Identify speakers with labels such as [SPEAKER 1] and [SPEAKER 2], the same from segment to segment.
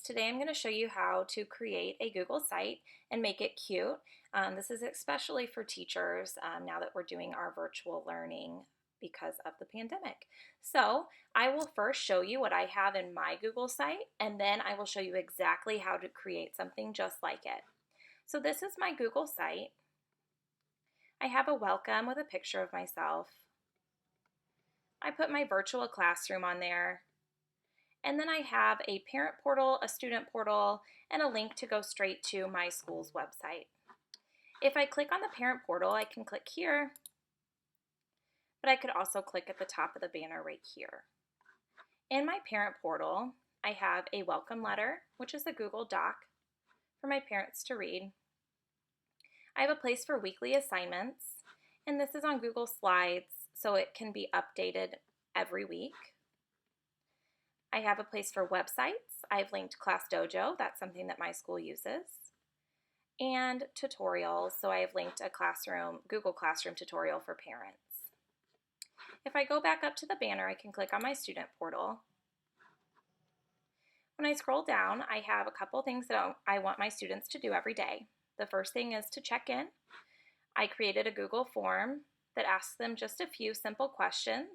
[SPEAKER 1] Today I'm going to show you how to create a Google site and make it cute. This is especially for teachers now that we're doing our virtual learning because of the pandemic. So I will first show you what I have in my Google site, and then I will show you exactly how to create something just like it. So this is my Google site. I have a welcome with a picture of myself. I put my virtual classroom on there. And then I have a parent portal, a student portal, and a link to go straight to my school's website. If I click on the parent portal, I can click here, but I could also click at the top of the banner right here. In my parent portal, I have a welcome letter, which is a Google Doc for my parents to read. I have a place for weekly assignments, and this is on Google Slides, so it can be updated every week. I have a place for websites. I've linked ClassDojo, that's something that my school uses, and tutorials, so I have linked a Google Classroom tutorial for parents. If I go back up to the banner, I can click on my student portal. When I scroll down, I have a couple things that I want my students to do every day. The first thing is to check in. I created a Google form that asks them just a few simple questions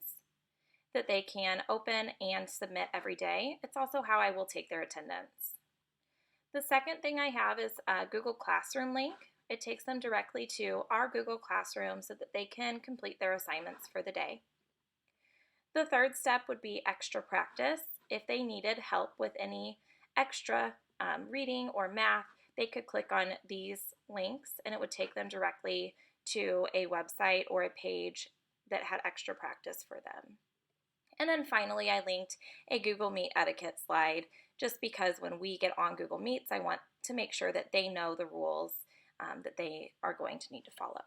[SPEAKER 1] that they can open and submit every day. It's also how I will take their attendance. The second thing I have is a Google Classroom link. It takes them directly to our Google Classroom so that they can complete their assignments for the day. The third step would be extra practice. If they needed help with any extra reading or math, they could click on these links and it would take them directly to a website or a page that had extra practice for them. And then finally, I linked a Google Meet etiquette slide just because when we get on Google Meets, I want to make sure that they know the rules that they are going to need to follow.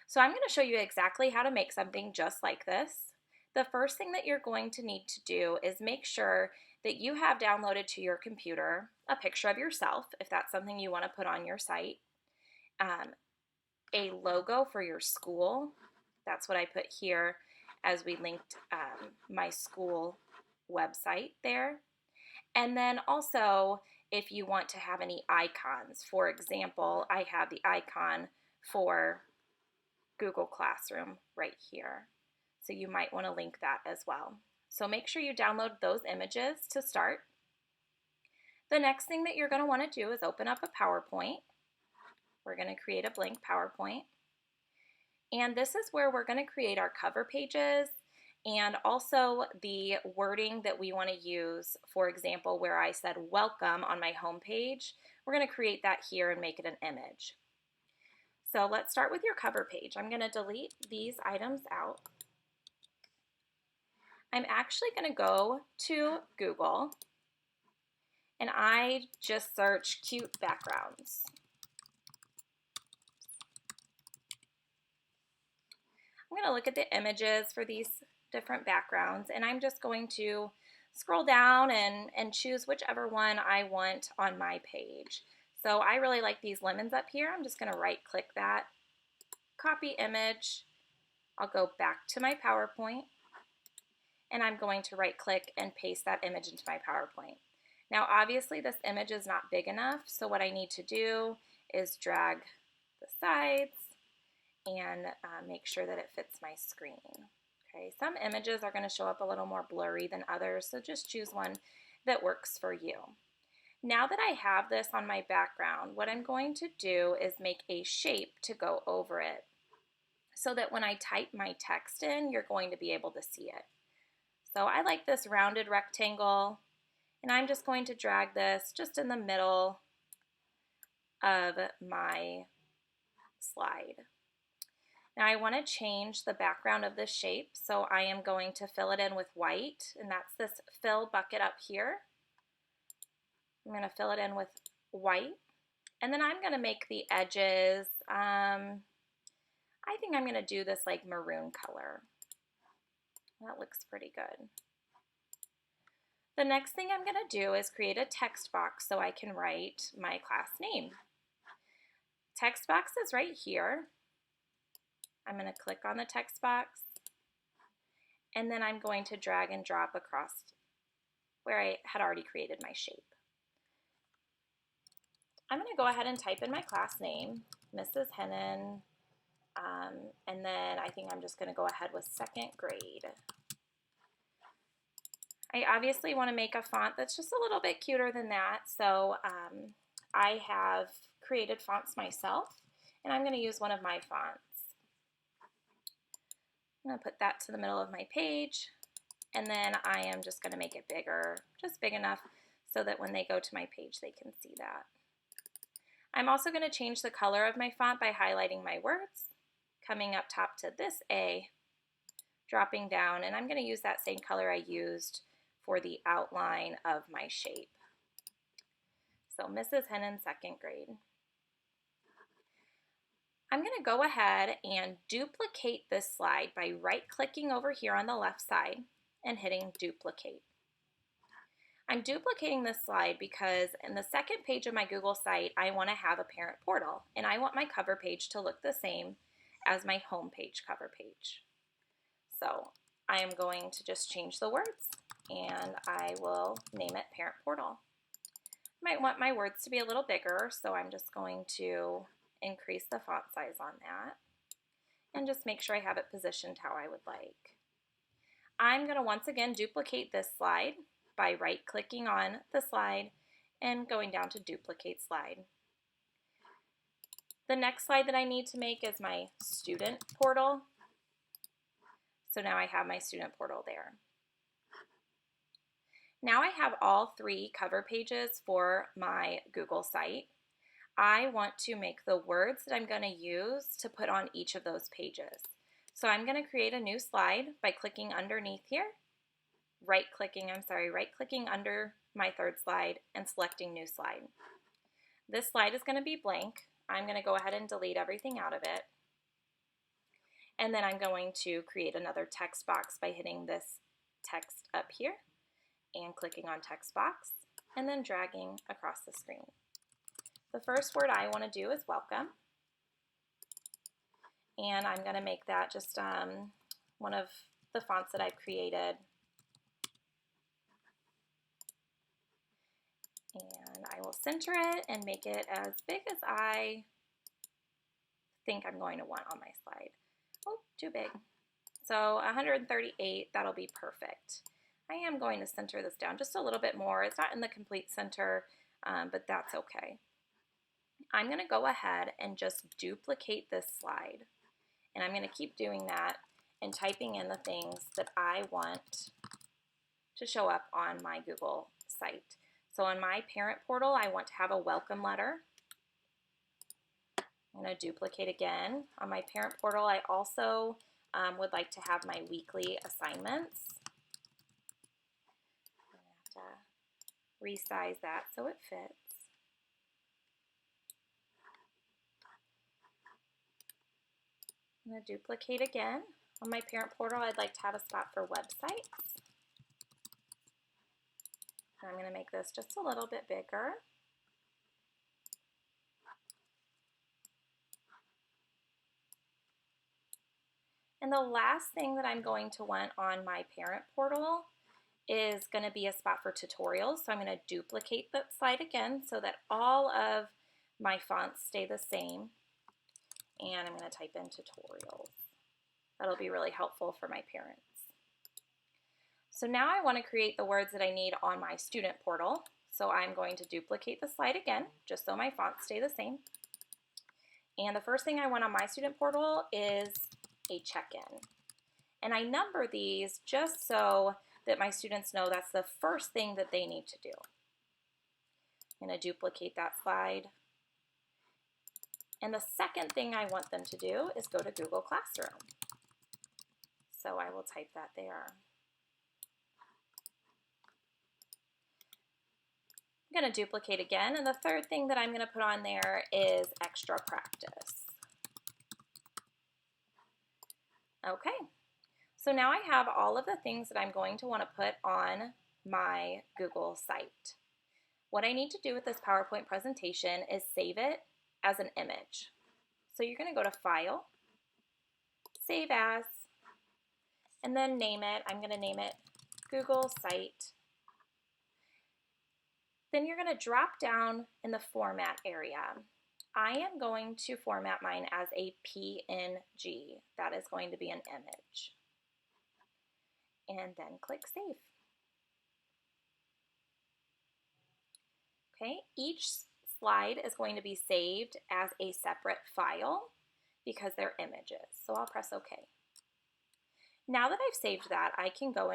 [SPEAKER 1] So I'm going to show you exactly how to make something just like this. The first thing that you're going to need to do is make sure that you have downloaded to your computer a picture of yourself, if that's something you want to put on your site, a logo for your school. That's what I put here as we linked my school website there. And then also, if you want to have any icons, for example, I have the icon for Google Classroom right here. So you might want to link that as well. So make sure you download those images to start. The next thing that you're going to want to do is open up a PowerPoint. We're going to create a blank PowerPoint. And this is where we're going to create our cover pages and also the wording that we want to use. For example, where I said welcome on my home page, we're going to create that here and make it an image. So let's start with your cover page. I'm going to delete these items out. I'm actually going to go to Google and I just search cute backgrounds. I'm going to look at the images for these different backgrounds, and I'm just going to scroll down and choose whichever one I want on my page. So I really like these lemons up here. I'm just going to right click that, copy image. I'll go back to my PowerPoint, and I'm going to right click and paste that image into my PowerPoint. Now obviously this image is not big enough, so what I need to do is drag the sides and make sure that it fits my screen. Okay, some images are going to show up a little more blurry than others, so just choose one that works for you. Now that I have this on my background, what I'm going to do is make a shape to go over it so that when I type my text in, you're going to be able to see it. So I like this rounded rectangle, and I'm just going to drag this just in the middle of my slide. Now I want to change the background of this shape, so I am going to fill it in with white, and that's this fill bucket up here. I'm going to fill it in with white, and then I'm going to make the edges, I think I'm going to do this like maroon color. That looks pretty good. The next thing I'm going to do is create a text box so I can write my class name. Text box is right here. I'm going to click on the text box, and then I'm going to drag and drop across where I had already created my shape. I'm going to go ahead and type in my class name, Mrs. Hennon, and then I think I'm just going to go ahead with second grade. I obviously want to make a font that's just a little bit cuter than that, so I have created fonts myself, and I'm going to use one of my fonts. I'm going to put that to the middle of my page, and then I am just going to make it bigger, just big enough so that when they go to my page they can see that. I'm also going to change the color of my font by highlighting my words, coming up top to this A, dropping down, and I'm going to use that same color I used for the outline of my shape. So Mrs. Hennon, second grade. I'm going to go ahead and duplicate this slide by right-clicking over here on the left side and hitting duplicate. I'm duplicating this slide because in the second page of my Google site, I want to have a parent portal, and I want my cover page to look the same as my home page cover page. So I am going to just change the words, and I will name it Parent Portal. I might want my words to be a little bigger, so I'm just going to increase the font size on that and just make sure I have it positioned how I would like. I'm going to once again duplicate this slide by right-clicking on the slide and going down to duplicate slide. The next slide that I need to make is my student portal. So now I have my student portal there. Now I have all three cover pages for my Google site. I want to make the words that I'm going to use to put on each of those pages. So I'm going to create a new slide by clicking underneath here, right-clicking under my third slide and selecting new slide. This slide is going to be blank. I'm going to go ahead and delete everything out of it. And then I'm going to create another text box by hitting this text up here and clicking on text box and then dragging across the screen. The first word I want to do is welcome, and I'm going to make that just one of the fonts that I've created, and I will center it and make it as big as I think I'm going to want on my slide. Oh, too big. So 138, that'll be perfect. I am going to center this down just a little bit more. It's not in the complete center, but that's okay. I'm going to go ahead and just duplicate this slide, and I'm going to keep doing that and typing in the things that I want to show up on my Google site. So on my parent portal, I want to have a welcome letter. I'm going to duplicate again. On my parent portal, I also would like to have my weekly assignments. I'm going to have to resize that so it fits. I'm going to duplicate again. On my parent portal, I'd like to have a spot for websites. And I'm going to make this just a little bit bigger. And the last thing that I'm going to want on my parent portal is going to be a spot for tutorials. So I'm going to duplicate that slide again so that all of my fonts stay the same. And I'm going to type in tutorials. That'll be really helpful for my parents. So now I want to create the words that I need on my student portal. So I'm going to duplicate the slide again, just so my fonts stay the same. And the first thing I want on my student portal is a check-in. And I number these just so that my students know that's the first thing that they need to do. I'm going to duplicate that slide. And the second thing I want them to do is go to Google Classroom. So I will type that there. I'm going to duplicate again, and the third thing that I'm going to put on there is extra practice. Okay, so now I have all of the things that I'm going to want to put on my Google site. What I need to do with this PowerPoint presentation is save it as an image. So you're going to go to File, Save As, and then name it. I'm going to name it Google Site Then you're going to drop down in the format area. I am going to format mine as a PNG. That is going to be an image. And then click Save. Okay, each slide is going to be saved as a separate file because they're images. So I'll press OK. Now that I've saved that, I can go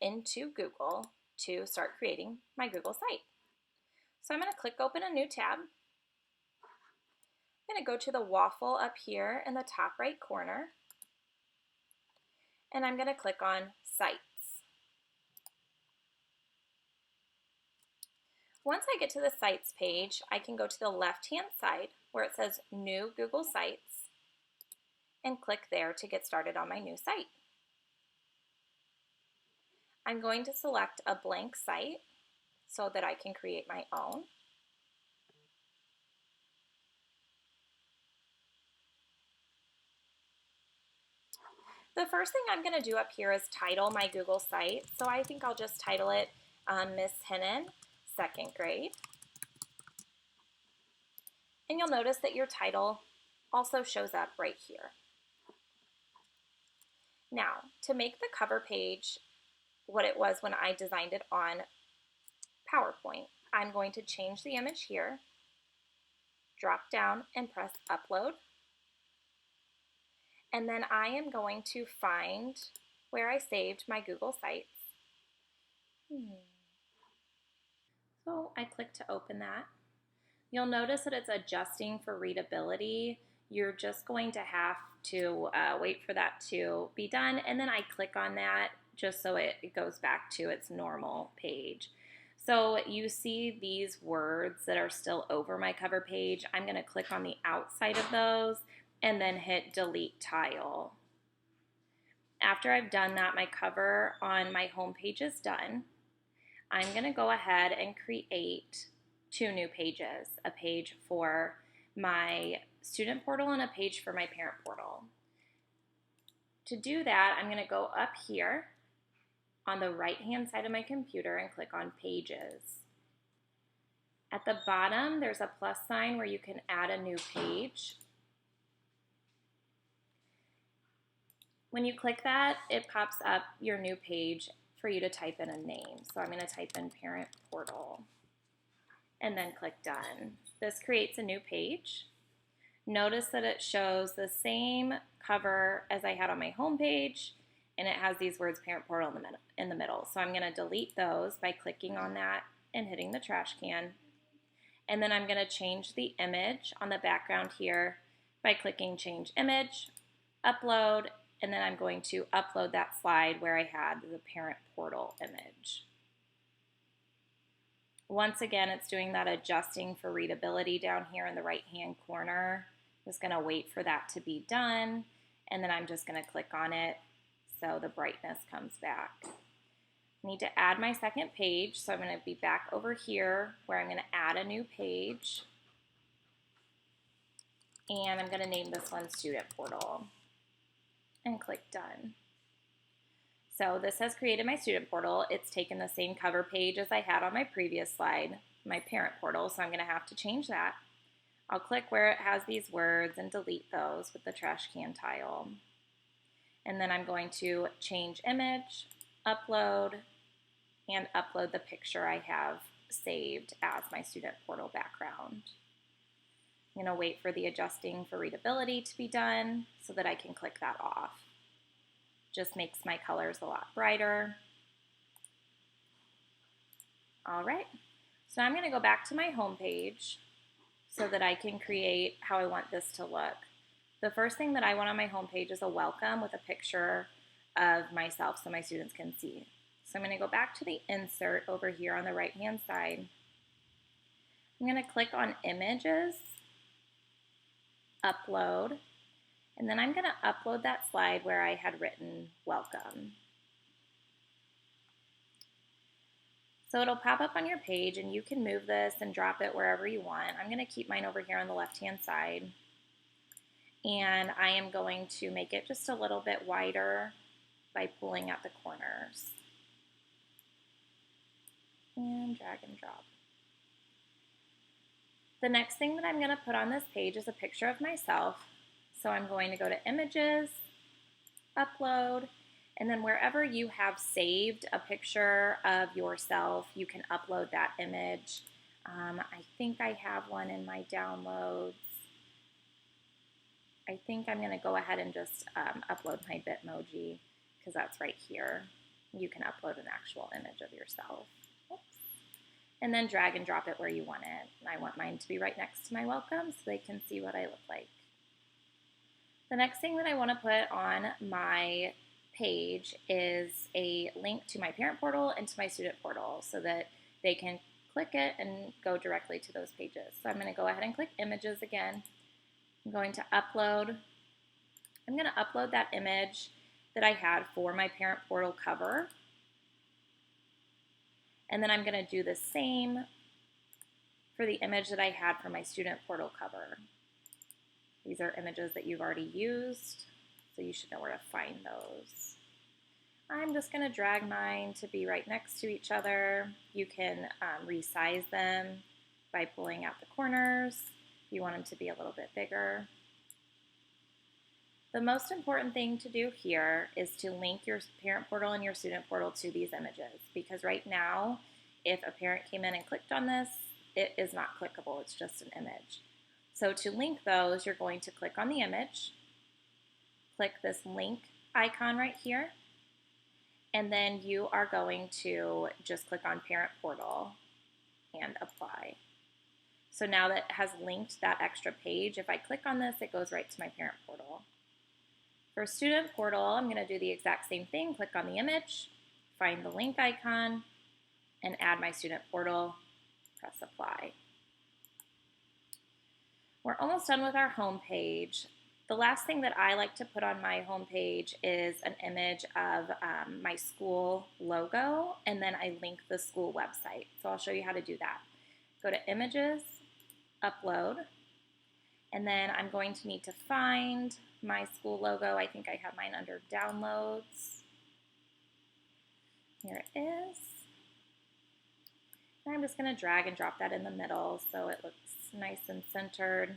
[SPEAKER 1] into Google to start creating my Google site. So I'm going to click open a new tab. I'm going to go to the waffle up here in the top right corner, and I'm going to click on Sites. Once I get to the Sites page, I can go to the left-hand side where it says New Google Sites and click there to get started on my new site. I'm going to select a blank site so that I can create my own. The first thing I'm going to do up here is title my Google site. So I think I'll just title it Miss Hennon, 2nd grade. And you'll notice that your title also shows up right here. Now, to make the cover page what it was when I designed it on PowerPoint, I'm going to change the image here, drop down and press Upload. And then I am going to find where I saved my Google Sites. So I click to open that. You'll notice that it's adjusting for readability. You're just going to have to wait for that to be done, and then I click on that just so it goes back to its normal page. So you see these words that are still over my cover page. I'm going to click on the outside of those and then hit Delete Tile. After I've done that, my cover on my home page is done. I'm going to go ahead and create 2 new pages, a page for my student portal and a page for my parent portal. To do that, I'm going to go up here on the right-hand side of my computer and click on Pages. At the bottom, there's a plus sign where you can add a new page. When you click that, it pops up your new page for you to type in a name. So I'm going to type in Parent Portal and then click Done. This creates a new page. Notice that it shows the same cover as I had on my home page, and it has these words Parent Portal in the middle. So I'm going to delete those by clicking on that and hitting the trash can. And then I'm going to change the image on the background here by clicking Change Image, Upload, and then I'm going to upload that slide where I had the Parent Portal image. Once again, it's doing that adjusting for readability down here in the right-hand corner. I'm just going to wait for that to be done, and then I'm just going to click on it so the brightness comes back. I need to add my second page, so I'm going to be back over here where I'm going to add a new page, and I'm going to name this one Student Portal and click Done. So this has created my student portal. It's taken the same cover page as I had on my previous slide, my parent portal, so I'm going to have to change that. I'll click where it has these words and delete those with the trash can tile. And then I'm going to change image, upload, and upload the picture I have saved as my student portal background. I'm going to wait for the adjusting for readability to be done so that I can click that off. Just makes my colors a lot brighter. All right, so I'm going to go back to my home page so that I can create how I want this to look. The first thing that I want on my home page is a welcome with a picture of myself so my students can see. So I'm going to go back to the insert over here on the right-hand side. I'm going to click on Images, Upload, and then I'm going to upload that slide where I had written welcome. So it'll pop up on your page and you can move this and drop it wherever you want. I'm going to keep mine over here on the left-hand side. And I am going to make it just a little bit wider by pulling at the corners. And drag and drop. The next thing that I'm going to put on this page is a picture of myself. So I'm going to go to Images, Upload, and then wherever you have saved a picture of yourself, you can upload that image. I think I have one in my downloads. I think I'm going to go ahead and just upload my Bitmoji because that's right here. You can upload an actual image of yourself. Oops. And then drag and drop it where you want it. I want mine to be right next to my welcome so they can see what I look like. The next thing that I want to put on my page is a link to my parent portal and to my student portal so that they can click it and go directly to those pages. So I'm going to go ahead and click Images again. I'm going to upload. I'm going to upload that image that I had for my parent portal cover. And then I'm going to do the same for the image that I had for my student portal cover. These are images that you've already used, so you should know where to find those. I'm just going to drag mine to be right next to each other. You can resize them by pulling out the corners. You want them to be a little bit bigger. The most important thing to do here is to link your parent portal and your student portal to these images, because right now, if a parent came in and clicked on this, it is not clickable, it's just an image. So to link those, you're going to click on the image, click this link icon right here, and then you are going to just click on parent portal and apply. So now that it has linked that extra page, if I click on this, it goes right to my parent portal. For student portal, I'm going to do the exact same thing. Click on the image, find the link icon, and add my student portal, press apply. We're almost done with our home page. The last thing that I like to put on my home page is an image of my school logo, and then I link the school website. So I'll show you how to do that. Go to Images, Upload, and then I'm going to need to find my school logo. I think I have mine under Downloads. Here it is. And I'm just going to drag and drop that in the middle so it looks nice and centered.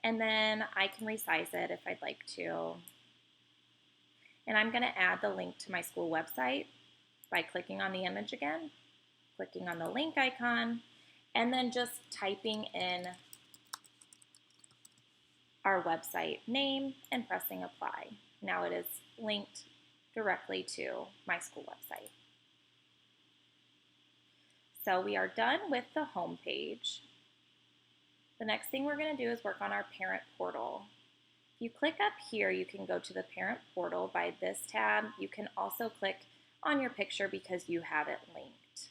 [SPEAKER 1] And then I can resize it if I'd like to. And I'm going to add the link to my school website by clicking on the image again, clicking on the link icon, and then just typing in our website name and pressing apply. Now it is linked directly to my school website. So we are done with the home page. The next thing we're going to do is work on our parent portal. If you click up here, you can go to the parent portal by this tab. You can also click on your picture because you have it linked.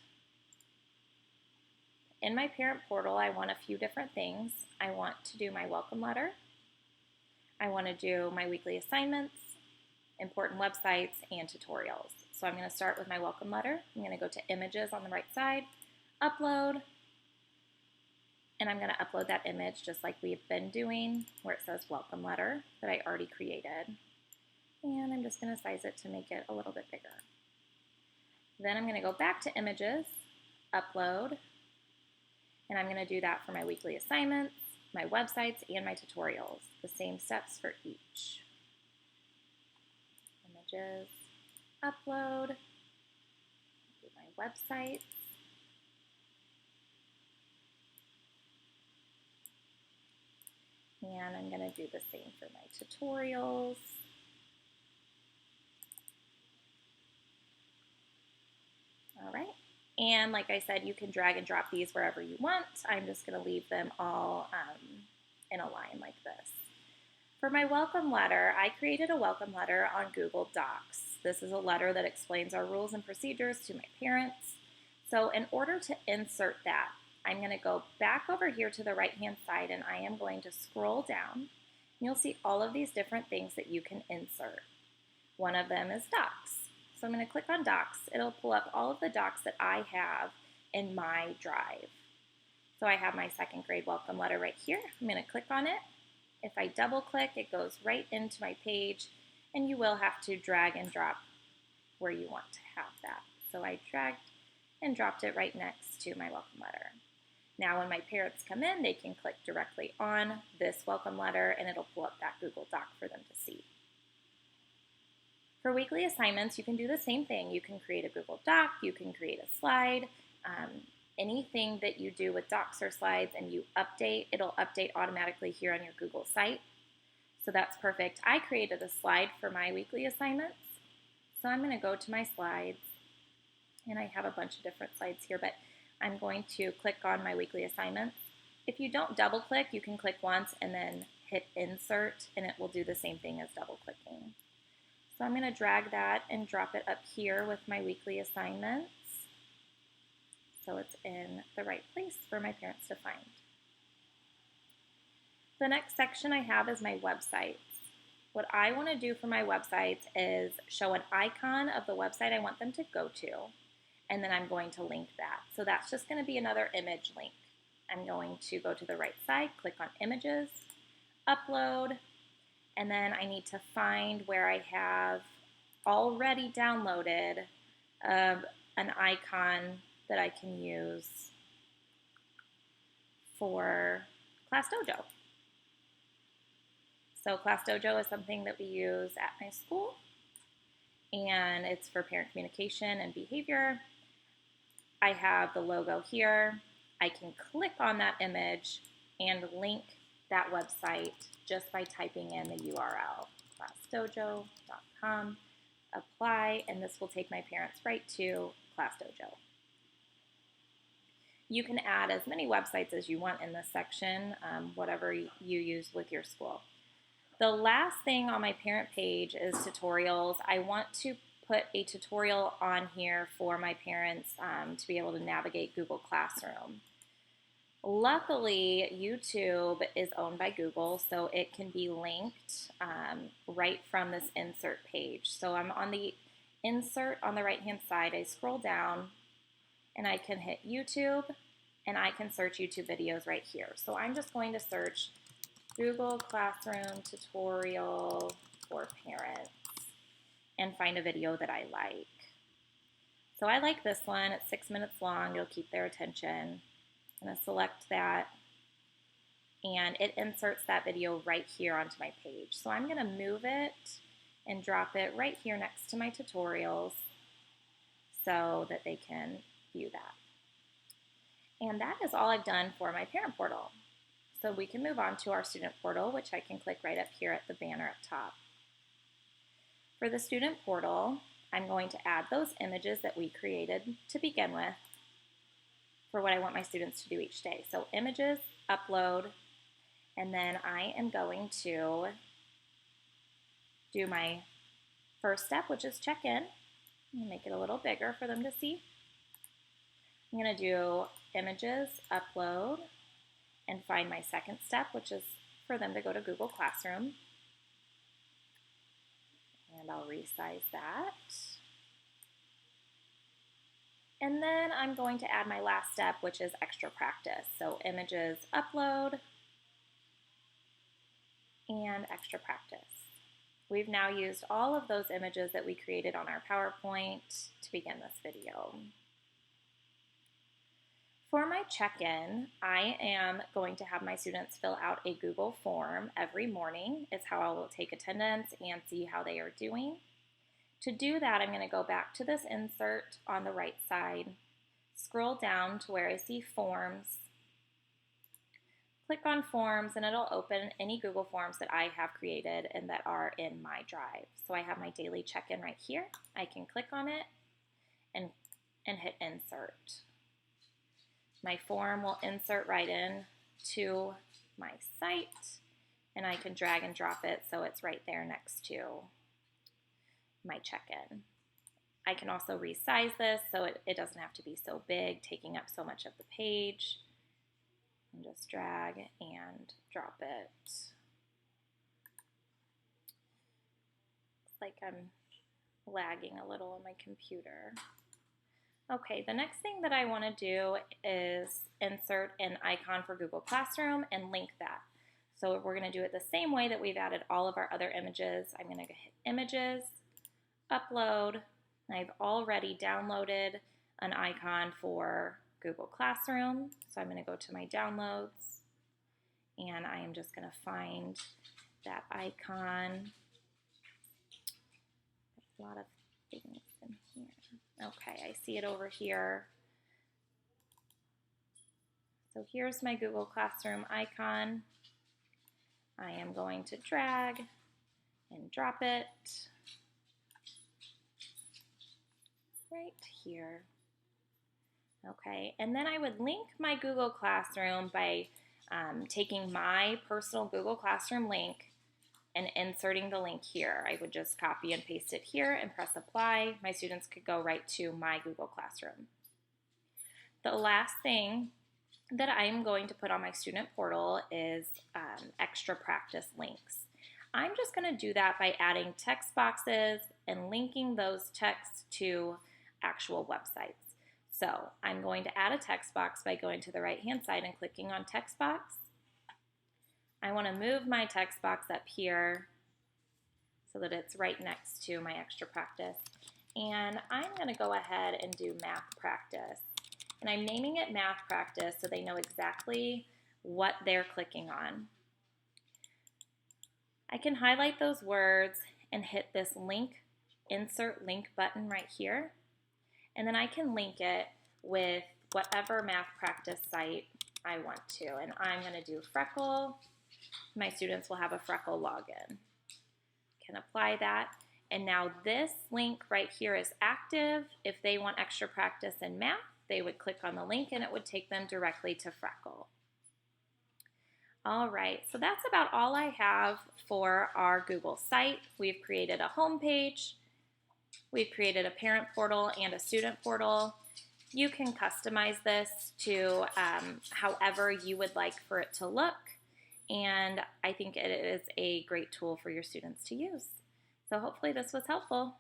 [SPEAKER 1] In my parent portal, I want a few different things. I want to do my welcome letter. I want to do my weekly assignments, important websites, and tutorials. So I'm going to start with my welcome letter. I'm going to go to Images on the right side, Upload, and I'm going to upload that image just like we've been doing where it says welcome letter that I already created. And I'm just going to size it to make it a little bit bigger. Then I'm going to go back to Images, Upload, and I'm going to do that for my weekly assignments, my websites, and my tutorials. The same steps for each. Images, Upload, do my websites, and I'm going to do the same for my tutorials. All right. And like I said, you can drag and drop these wherever you want. I'm just going to leave them all in a line like this. For my welcome letter, I created a welcome letter on Google Docs. This is a letter that explains our rules and procedures to my parents. So in order to insert that, I'm going to go back over here to the right-hand side and I am going to scroll down. You'll see all of these different things that you can insert. One of them is Docs. So I'm going to click on Docs. It'll pull up all of the docs that I have in my drive. So I have my second grade welcome letter right here. I'm going to click on it. If I double click, it goes right into my page, and you will have to drag and drop where you want to have that. So I dragged and dropped it right next to my welcome letter. Now when my parents come in, they can click directly on this welcome letter and it'll pull up that Google Doc for them to see. For weekly assignments, you can do the same thing. You can create a Google Doc, you can create a slide, anything that you do with docs or slides and you update, it'll update automatically here on your Google site. So that's perfect. I created a slide for my weekly assignments. So I'm going to go to my slides, and I have a bunch of different slides here, but I'm going to click on my weekly assignments. If you don't double click, you can click once and then hit insert, and it will do the same thing as double clicking. So I'm going to drag that and drop it up here with my weekly assignments so it's in the right place for my parents to find. The next section I have is my websites. What I want to do for my websites is show an icon of the website I want them to go to, and then I'm going to link that. So that's just going to be another image link. I'm going to go to the right side, click on images, upload, and then I need to find where I have already downloaded an icon that I can use for ClassDojo. So ClassDojo is something that we use at my school, and it's for parent communication and behavior. I have the logo here. I can click on that image and link that website just by typing in the URL, classdojo.com, apply, and this will take my parents right to ClassDojo. You can add as many websites as you want in this section, whatever you use with your school. The last thing on my parent page is tutorials. I want to put a tutorial on here for my parents to be able to navigate Google Classroom. Luckily, YouTube is owned by Google, so it can be linked right from this insert page. So I'm on the insert on the right-hand side. I scroll down, and I can hit YouTube, and I can search YouTube videos right here. So I'm just going to search Google Classroom tutorial for parents and find a video that I like. So I like this one. It's 6 minutes long. It'll keep their attention. I'm going to select that, and it inserts that video right here onto my page. So I'm going to move it and drop it right here next to my tutorials so that they can view that. And that is all I've done for my parent portal. So we can move on to our student portal, which I can click right up here at the banner up top. For the student portal, I'm going to add those images that we created to begin with for what I want my students to do each day. So images, upload, and then I am going to do my first step, which is check in. I'm gonna make it a little bigger for them to see. I'm gonna do images, upload, and find my second step, which is for them to go to Google Classroom. And I'll resize that. And then I'm going to add my last step, which is extra practice. So images, upload, and extra practice. We've now used all of those images that we created on our PowerPoint to begin this video. For my check-in, I am going to have my students fill out a Google form every morning. It's how I will take attendance and see how they are doing. To do that, I'm going to go back to this insert on the right side, scroll down to where I see forms, click on forms, and it'll open any Google Forms that I have created and that are in my drive. So I have my daily check-in right here. I can click on it and hit insert. My form will insert right in to my site, and I can drag and drop it so it's right there next to my check-in. I can also resize this so it doesn't have to be so big, taking up so much of the page. And just drag and drop it. Looks like I'm lagging a little on my computer. Okay, the next thing that I want to do is insert an icon for Google Classroom and link that. So we're going to do it the same way that we've added all of our other images. I'm going to hit Images, Upload, and I've already downloaded an icon for Google Classroom. So I'm going to go to my downloads and I am just going to find that icon. There's a lot of things in here. Okay, I see it over here. So here's my Google Classroom icon. I am going to drag and drop it right here. Okay, and then I would link my Google Classroom by taking my personal Google Classroom link and inserting the link here. I would just copy and paste it here and press apply. My students could go right to my Google Classroom. The last thing that I'm going to put on my student portal is extra practice links. I'm just going to do that by adding text boxes and linking those texts to actual websites. So I'm going to add a text box by going to the right-hand side and clicking on text box. I want to move my text box up here so that it's right next to my extra practice. And I'm going to go ahead and do math practice. And I'm naming it math practice so they know exactly what they're clicking on. I can highlight those words and hit this link, insert link button right here. And then I can link it with whatever math practice site I want to. And I'm going to do Freckle. My students will have a Freckle login. Can apply that. And now this link right here is active. If they want extra practice in math, they would click on the link and it would take them directly to Freckle. All right, so that's about all I have for our Google site. We've created a home page. We've created a parent portal and a student portal. You can customize this to however you would like for it to look. And I think it is a great tool for your students to use. So hopefully this was helpful.